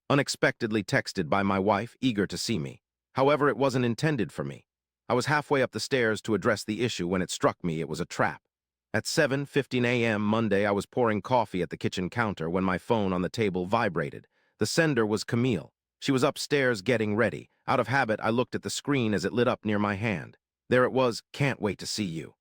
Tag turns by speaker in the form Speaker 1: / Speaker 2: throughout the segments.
Speaker 1: Unexpectedly texted by my wife, eager to see me. However, it wasn't intended for me. I was halfway up the stairs to address the issue when it struck me it was a trap. At 7:15 a.m. Monday, I was pouring coffee at the kitchen counter when my phone on the table vibrated. The sender was Camille. She was upstairs getting ready. Out of habit, I looked at the screen as it lit up near my hand. There it was, "Can't wait to see you."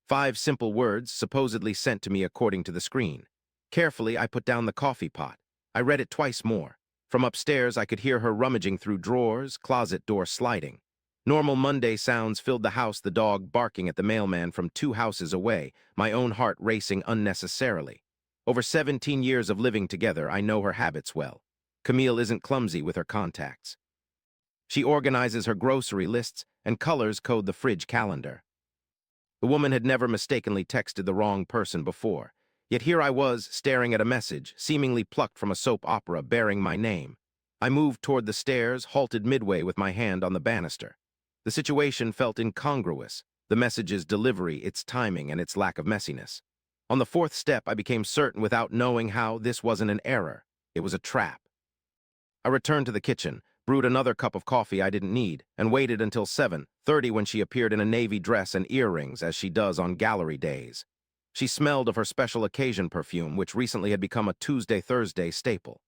Speaker 1: 5 simple words, supposedly sent to me according to the screen. Carefully, I put down the coffee pot. I read it twice more. From upstairs, I could hear her rummaging through drawers, closet door sliding. Normal Monday sounds filled the house, the dog barking at the mailman from 2 houses away, my own heart racing unnecessarily. Over 17 years of living together, I know her habits well. Camille isn't clumsy with her contacts. She organizes her grocery lists and colors code the fridge calendar. The woman had never mistakenly texted the wrong person before. Yet here I was, staring at a message, seemingly plucked from a soap opera bearing my name. I moved toward the stairs, halted midway with my hand on the banister. The situation felt incongruous, the message's delivery, its timing, and its lack of messiness. On the 4th step, I became certain without knowing how this wasn't an error. It was a trap. I returned to the kitchen, brewed another cup of coffee I didn't need, and waited until 7:30 when she appeared in a navy dress and earrings, as she does on gallery days. She smelled of her special occasion perfume, which recently had become a Tuesday-Thursday staple.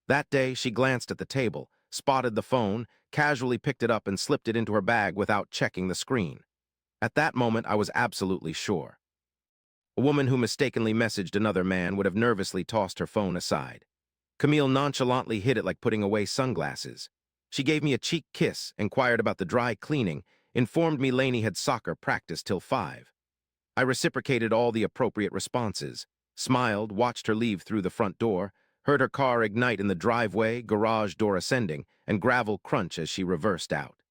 Speaker 1: That day, she glanced at the table, spotted the phone, casually picked it up and slipped it into her bag without checking the screen. At that moment, I was absolutely sure. A woman who mistakenly messaged another man would have nervously tossed her phone aside. Camille nonchalantly hid it like putting away sunglasses. She gave me a cheek kiss, inquired about the dry cleaning, informed me Lainey had soccer practice till 5. I reciprocated all the appropriate responses, smiled, watched her leave through the front door, heard her car ignite in the driveway, garage door ascending, and gravel crunch as she reversed out.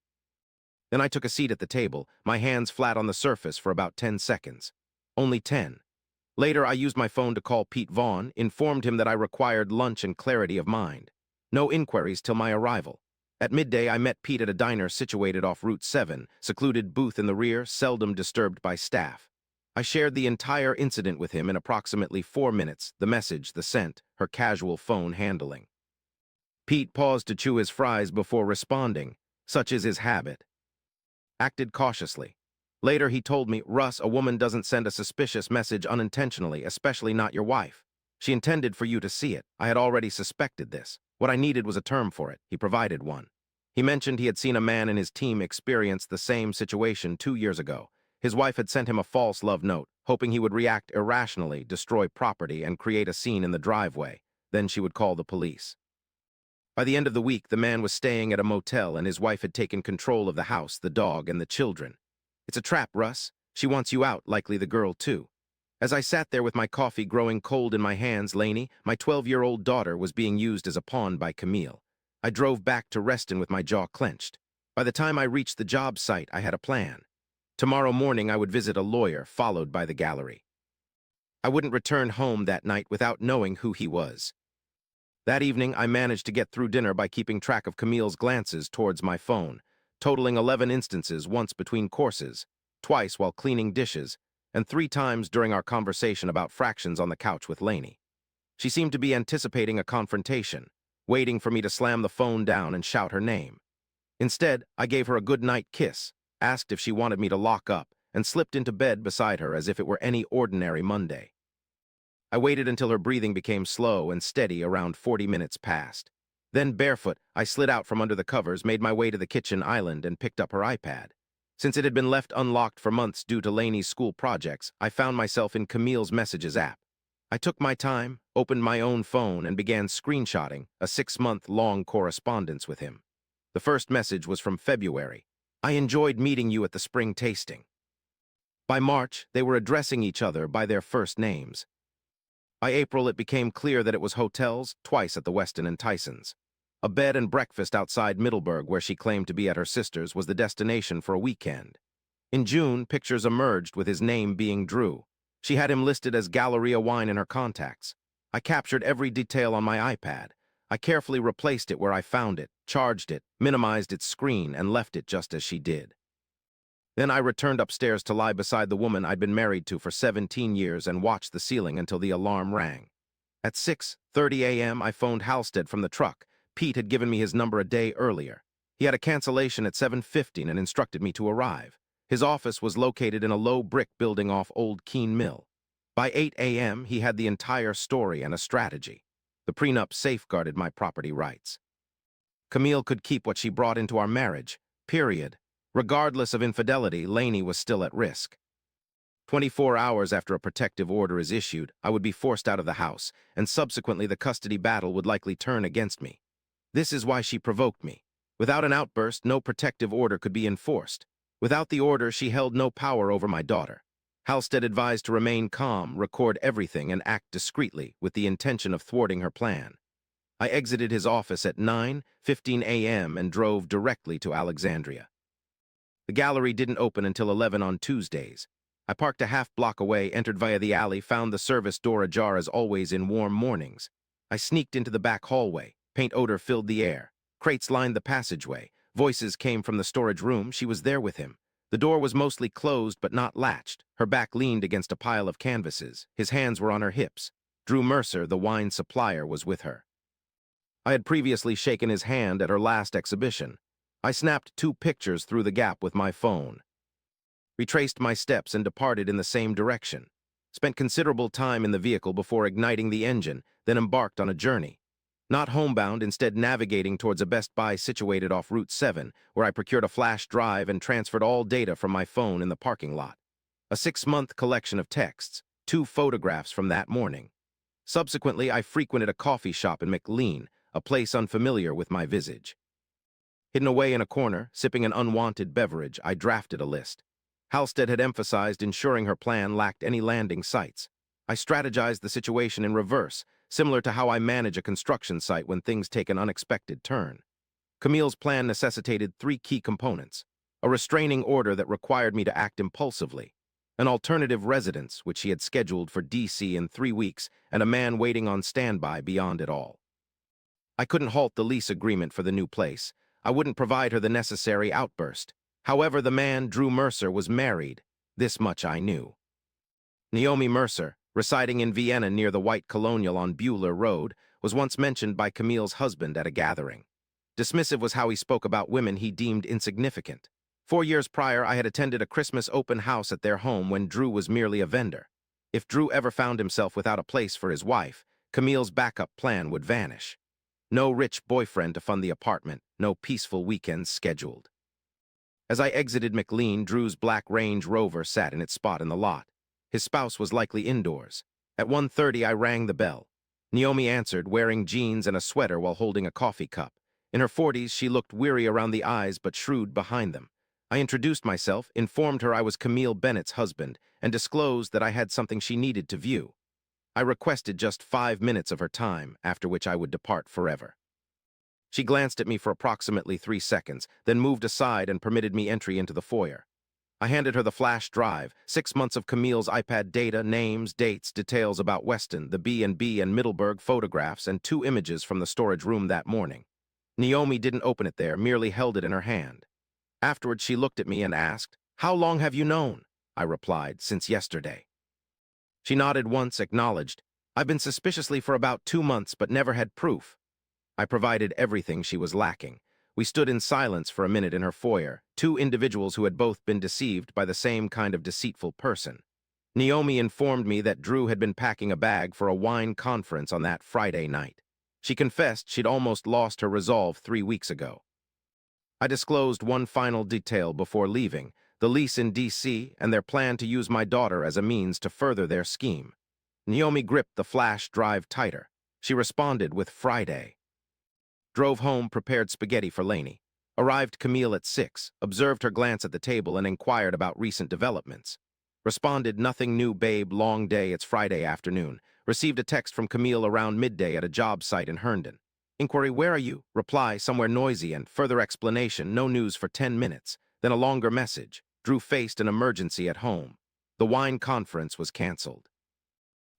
Speaker 1: Then I took a seat at the table, my hands flat on the surface for about 10 seconds. Only 10. Later, I used my phone to call Pete Vaughn, informed him that I required lunch and clarity of mind. No inquiries till my arrival. At midday, I met Pete at a diner situated off Route 7, secluded booth in the rear, seldom disturbed by staff. I shared the entire incident with him in approximately 4 minutes, the message, the scent, her casual phone handling. Pete paused to chew his fries before responding, such is his habit. Acted cautiously. Later, he told me, "Russ, a woman doesn't send a suspicious message unintentionally, especially not your wife. She intended for you to see it. I had already suspected this. What I needed was a term for it." He provided one. He mentioned he had seen a man in his team experience the same situation 2 years ago. His wife had sent him a false love note, hoping he would react irrationally, destroy property, and create a scene in the driveway. Then she would call the police. By the end of the week, the man was staying at a motel and his wife had taken control of the house, the dog, and the children. "It's a trap, Russ. She wants you out, likely the girl, too." As I sat there with my coffee growing cold in my hands, Lainey, my 12-year-old daughter, was being used as a pawn by Camille. I drove back to Reston with my jaw clenched. By the time I reached the job site, I had a plan. Tomorrow morning, I would visit a lawyer, followed by the gallery. I wouldn't return home that night without knowing who he was. That evening, I managed to get through dinner by keeping track of Camille's glances towards my phone, totaling 11 instances, once between courses, twice while cleaning dishes, and 3 times during our conversation about fractions on the couch with Lainey. She seemed to be anticipating a confrontation, waiting for me to slam the phone down and shout her name. Instead, I gave her a good-night kiss, asked if she wanted me to lock up, and slipped into bed beside her as if it were any ordinary Monday. I waited until her breathing became slow and steady around 40 minutes past. Then, barefoot, I slid out from under the covers, made my way to the kitchen island, and picked up her iPad. Since it had been left unlocked for months due to Lainey's school projects, I found myself in Camille's Messages app. I took my time, opened my own phone, and began screenshotting a 6-month-long correspondence with him. The first message was from February. "I enjoyed meeting you at the spring tasting." By March, they were addressing each other by their first names. By April, it became clear that it was hotels, twice at the Westin and Tyson's. A bed and breakfast outside Middleburg, where she claimed to be at her sister's, was the destination for a weekend. In June, pictures emerged with his name being Drew. She had him listed as Galleria Wine in her contacts. I captured every detail on my iPad. I carefully replaced it where I found it, charged it, minimized its screen, and left it just as she did. Then I returned upstairs to lie beside the woman I'd been married to for 17 years and watched the ceiling until the alarm rang. At 6:30 a.m., I phoned Halstead from the truck. Pete had given me his number a day earlier. He had a cancellation at 7:15 and instructed me to arrive. His office was located in a low brick building off Old Keene Mill. By 8 a.m., he had the entire story and a strategy. The prenup safeguarded my property rights. Camille could keep what she brought into our marriage, period. Regardless of infidelity, Lainey was still at risk. 24 hours after a protective order is issued, I would be forced out of the house, and subsequently the custody battle would likely turn against me. This is why she provoked me. Without an outburst, no protective order could be enforced. Without the order, she held no power over my daughter. Halstead advised to remain calm, record everything, and act discreetly, with the intention of thwarting her plan. I exited his office at 9:15 a.m. and drove directly to Alexandria. The gallery didn't open until 11 on Tuesdays. I parked a half block away, entered via the alley, found the service door ajar as always in warm mornings. I sneaked into the back hallway. Paint odor filled the air. Crates lined the passageway. Voices came from the storage room. She was there with him. The door was mostly closed but not latched. Her back leaned against a pile of canvases. His hands were on her hips. Drew Mercer, the wine supplier, was with her. I had previously shaken his hand at her last exhibition. I snapped 2 pictures through the gap with my phone. Retraced my steps and departed in the same direction. Spent considerable time in the vehicle before igniting the engine, then embarked on a journey. Not homebound, instead navigating towards a Best Buy situated off Route 7, where I procured a flash drive and transferred all data from my phone in the parking lot. A 6-month collection of texts, 2 photographs from that morning. Subsequently, I frequented a coffee shop in McLean, a place unfamiliar with my visage. Hidden away in a corner, sipping an unwanted beverage, I drafted a list. Halstead had emphasized ensuring her plan lacked any landing sites. I strategized the situation in reverse, similar to how I manage a construction site when things take an unexpected turn. Camille's plan necessitated 3 key components: a restraining order that required me to act impulsively, an alternative residence, which she had scheduled for D.C. in 3 weeks, and a man waiting on standby beyond it all. I couldn't halt the lease agreement for the new place. I wouldn't provide her the necessary outburst. However, the man, Drew Mercer, was married. This much I knew. Naomi Mercer, residing in Vienna near the White Colonial on Buehler Road, was once mentioned by Camille's husband at a gathering. Dismissive was how he spoke about women he deemed insignificant. 4 years prior, I had attended a Christmas open house at their home when Drew was merely a vendor. If Drew ever found himself without a place for his wife, Camille's backup plan would vanish. No rich boyfriend to fund the apartment, no peaceful weekends scheduled. As I exited McLean, Drew's black Range Rover sat in its spot in the lot. His spouse was likely indoors. At 1:30, I rang the bell. Naomi answered, wearing jeans and a sweater while holding a coffee cup. In her 40s, she looked weary around the eyes but shrewd behind them. I introduced myself, informed her I was Camille Bennett's husband, and disclosed that I had something she needed to view. I requested just 5 minutes of her time, after which I would depart forever. She glanced at me for approximately 3 seconds, then moved aside and permitted me entry into the foyer. I handed her the flash drive, 6 months of Camille's iPad data, names, dates, details about Weston, the B&B and Middleburg photographs, and 2 images from the storage room that morning. Naomi didn't open it there, merely held it in her hand. Afterwards, she looked at me and asked, "How long have you known?" I replied, "Since yesterday." She nodded once, acknowledged. "I've been suspiciously for about 2 months, but never had proof." I provided everything she was lacking. We stood in silence for a minute in her foyer, 2 individuals who had both been deceived by the same kind of deceitful person. Naomi informed me that Drew had been packing a bag for a wine conference on that Friday night. She confessed she'd almost lost her resolve 3 weeks ago. I disclosed one final detail before leaving, the lease in D.C. and their plan to use my daughter as a means to further their scheme. Naomi gripped the flash drive tighter. She responded with Friday. Drove home, prepared spaghetti for Lainey. Arrived Camille at 6, observed her glance at the table and inquired about recent developments. Responded, "Nothing new, babe, long day, it's Friday afternoon." Received a text from Camille around midday at a job site in Herndon. Inquiry, "Where are you?" Reply, "Somewhere noisy," and further explanation, "No news for 10 minutes. Then a longer message. Drew faced an emergency at home. The wine conference was canceled.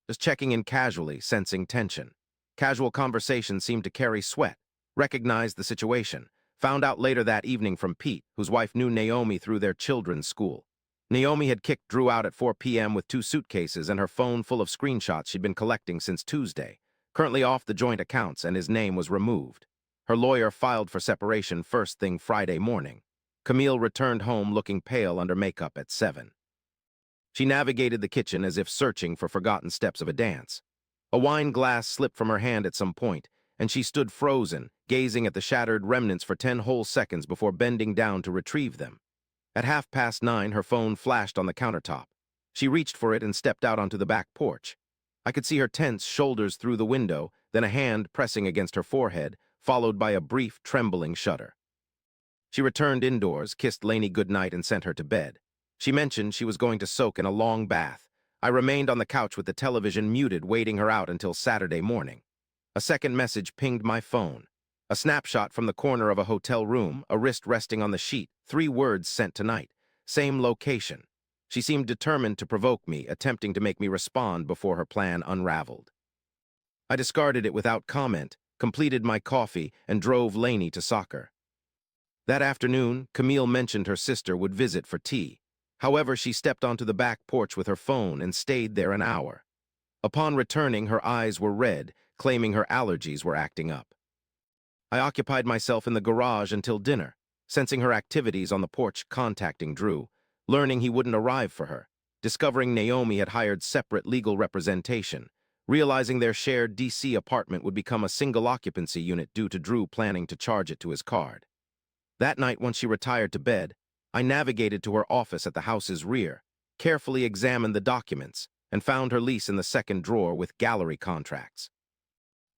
Speaker 1: Just checking in casually, sensing tension. Casual conversation seemed to carry sweat. Recognized the situation. Found out later that evening from Pete, whose wife knew Naomi through their children's school. Naomi had kicked Drew out at 4 p.m. with 2 suitcases and her phone full of screenshots she'd been collecting since Tuesday. currently off the joint accounts, and his name was removed. Her lawyer filed for separation first thing Friday morning. Camille returned home looking pale under makeup at 7. She navigated the kitchen as if searching for forgotten steps of a dance. A wine glass slipped from her hand at some point, and she stood frozen, gazing at the shattered remnants for 10 whole seconds before bending down to retrieve them. At 9:30, her phone flashed on the countertop. She reached for it and stepped out onto the back porch. I could see her tense shoulders through the window, then a hand pressing against her forehead, followed by a brief, trembling shudder. She returned indoors, kissed Lainey goodnight, and sent her to bed. She mentioned she was going to soak in a long bath. I remained on the couch with the television muted, waiting her out until Saturday morning. A second message pinged my phone. A snapshot from the corner of a hotel room, a wrist resting on the sheet, 3 words sent tonight. Same location. She seemed determined to provoke me, attempting to make me respond before her plan unraveled. I discarded it without comment, completed my coffee, and drove Lainey to soccer. That afternoon, Camille mentioned her sister would visit for tea. However, she stepped onto the back porch with her phone and stayed there an hour. Upon returning, her eyes were red, claiming her allergies were acting up. I occupied myself in the garage until dinner, sensing her activities on the porch, contacting Drew, learning he wouldn't arrive for her, discovering Naomi had hired separate legal representation, realizing their shared DC apartment would become a single occupancy unit due to Drew planning to charge it to his card. That night, once she retired to bed, I navigated to her office at the house's rear, carefully examined the documents, and found her lease in the second drawer with gallery contracts.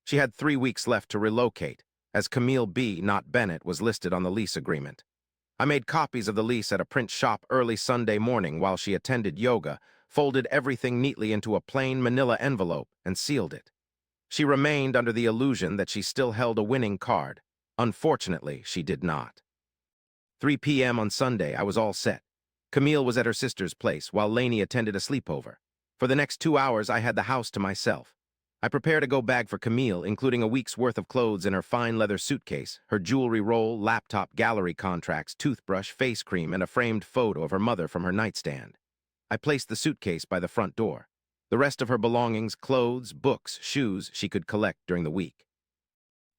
Speaker 1: She had 3 weeks left to relocate, as Camille B., not Bennett, was listed on the lease agreement. I made copies of the lease at a print shop early Sunday morning while she attended yoga, folded everything neatly into a plain manila envelope, and sealed it. She remained under the illusion that she still held a winning card. Unfortunately, she did not. 3 p.m. on Sunday, I was all set. Camille was at her sister's place, while Lainey attended a sleepover. For the next 2 hours, I had the house to myself. I prepared a go-bag for Camille, including a week's worth of clothes in her fine leather suitcase, her jewelry roll, laptop, gallery contracts, toothbrush, face cream, and a framed photo of her mother from her nightstand. I placed the suitcase by the front door. The rest of her belongings, clothes, books, shoes, she could collect during the week.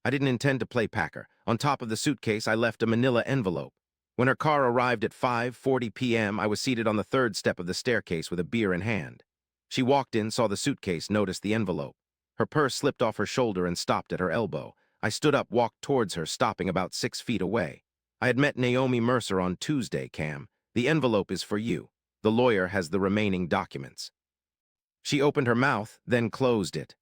Speaker 1: I didn't intend to play Packer. On top of the suitcase, I left a manila envelope. When her car arrived at 5:40 p.m., I was seated on the 3rd step of the staircase with a beer in hand. She walked in, saw the suitcase, noticed the envelope. Her purse slipped off her shoulder and stopped at her elbow. I stood up, walked towards her, stopping about 6 feet away. I had met Naomi Mercer on Tuesday, Cam. The envelope is for you. The lawyer has the remaining documents. She opened her mouth, then closed it.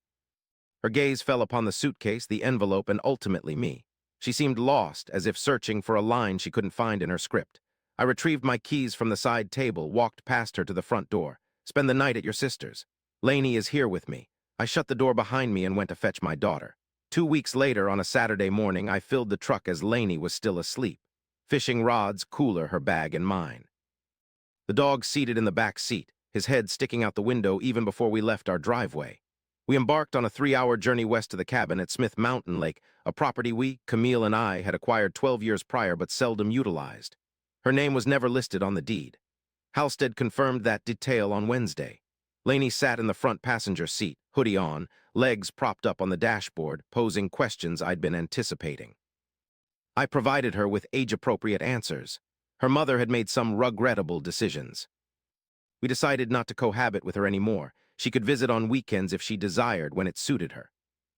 Speaker 1: Her gaze fell upon the suitcase, the envelope, and ultimately me. She seemed lost, as if searching for a line she couldn't find in her script. I retrieved my keys from the side table, walked past her to the front door. Spend the night at your sister's. Lainey is here with me. I shut the door behind me and went to fetch my daughter. 2 weeks later, on a Saturday morning, I filled the truck as Lainey was still asleep. Fishing rods, cooler, her bag, and mine. The dog seated in the back seat, his head sticking out the window even before we left our driveway. We embarked on a 3-hour journey west to the cabin at Smith Mountain Lake, a property we, Camille and I, had acquired 12 years prior but seldom utilized. Her name was never listed on the deed. Halstead confirmed that detail on Wednesday. Lainey sat in the front passenger seat, hoodie on, legs propped up on the dashboard, posing questions I'd been anticipating. I provided her with age-appropriate answers. Her mother had made some regrettable decisions. We decided not to cohabit with her anymore. She could visit on weekends if she desired, when it suited her.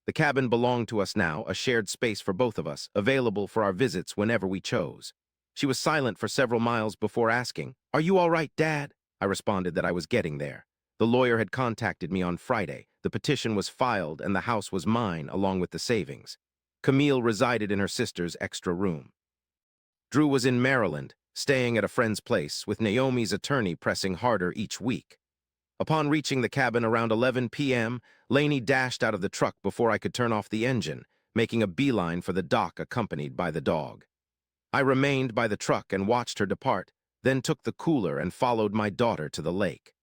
Speaker 1: The cabin belonged to us now, a shared space for both of us, available for our visits whenever we chose. She was silent for several miles before asking, "Are you all right, Dad?" I responded that I was getting there. The lawyer had contacted me on Friday. The petition was filed and the house was mine along with the savings. Camille resided in her sister's extra room. Drew was in Maryland, staying at a friend's place, with Naomi's attorney pressing harder each week. Upon reaching the cabin around 11 p.m., Lainey dashed out of the truck before I could turn off the engine, making a beeline for the dock accompanied by the dog. I remained by the truck and watched her depart, then took the cooler and followed my daughter to the lake.